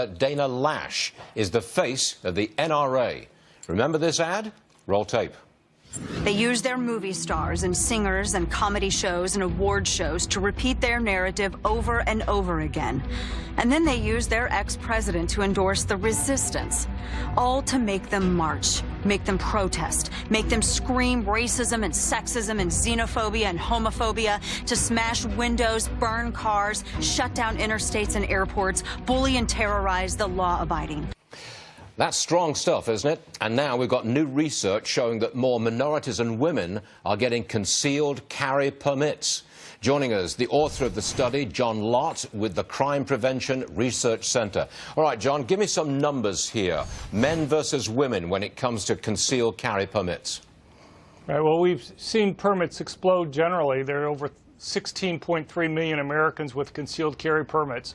Dana Lash is the face of the NRA. Remember this ad? Roll tape. They use their movie stars and singers and comedy shows and award shows to repeat their narrative over and over again. And then they use their ex-president to endorse the resistance, all to make them march, make them protest, make them scream racism and sexism and xenophobia and homophobia, to smash windows, burn cars, shut down interstates and airports, bully and terrorize the law-abiding. That's strong stuff, isn't it? And now we've got new research showing that more minorities and women are getting concealed carry permits. Joining us, the author of the study, John Lott, with the Crime Prevention Research Center. All right, John, give me some numbers here. Men versus women when it comes to concealed carry permits. Right, well, we've seen permits explode generally. There are over 16.3 million Americans with concealed carry permits.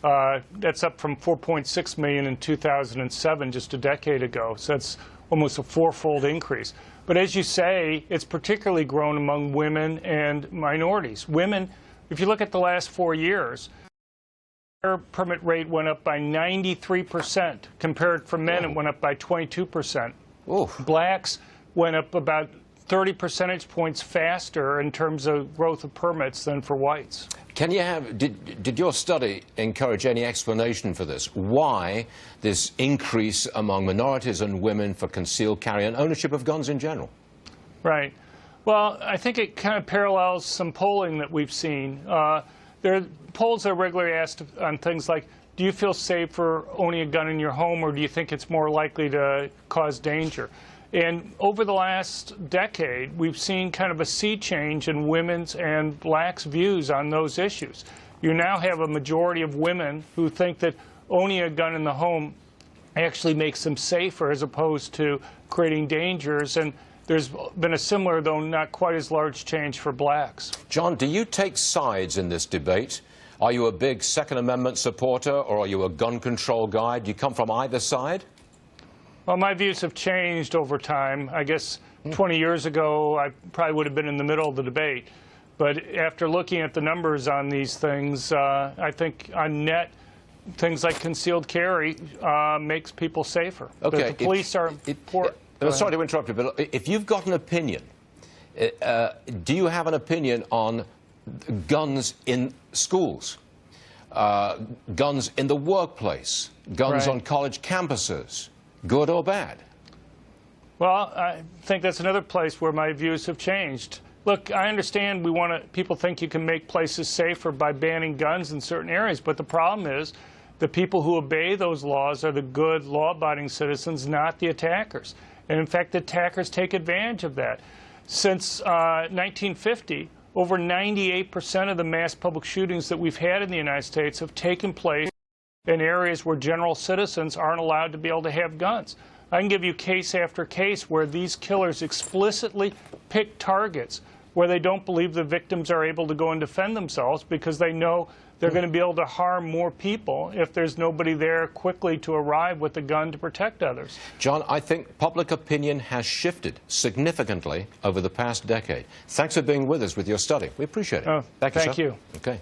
That's up from 4.6 million in 2007, just a decade ago. So that's almost a fourfold increase. But as you say, it's particularly grown among women and minorities. Women, if you look at the last 4 years, their permit rate went up by 93%. Compared for men, it went up by 22%. Oof. Blacks went up about 30 percentage points faster in terms of growth of permits than for whites. Can you have, did your study encourage any explanation for this? Why this increase among minorities and women for concealed carry and ownership of guns in general? Right. Well, I think it kind of parallels some polling that we've seen. There are polls that are regularly asked on things like, do you feel safe for owning a gun in your home, or do you think it's more likely to cause danger? And over the last decade, we've seen kind of a sea change in women's and blacks' views on those issues. You now have a majority of women who think that owning a gun in the home actually makes them safer as opposed to creating dangers. And there's been a similar, though not quite as large, change for blacks. John, do you take sides in this debate? Are you a big Second Amendment supporter, or are you a gun control guy? Do you come from either side? Well, my views have changed over time. I guess 20 years ago, I probably would have been in the middle of the debate. But after looking at the numbers on these things, I think on net, things like concealed carry makes people safer. Okay. The police are important. Sorry to interrupt you, but if you've got an opinion, do you have an opinion on guns in schools, guns in the workplace, guns on college campuses? Good or bad? Well, I think that's another place where my views have changed. Look, I understand people think you can make places safer by banning guns in certain areas, but the problem is the people who obey those laws are the good, law-abiding citizens, not the attackers. And in fact, the attackers take advantage of that. Since 1950, over 98% of the mass public shootings that we've had in the United States have taken place in areas where general citizens aren't allowed to be able to have guns. I can give you case after case where these killers explicitly pick targets where they don't believe the victims are able to go and defend themselves because they know they're going to be able to harm more people if there's nobody there quickly to arrive with a gun to protect others. John, I think public opinion has shifted significantly over the past decade. Thanks for being with us with your study. We appreciate it. Thank you. Okay.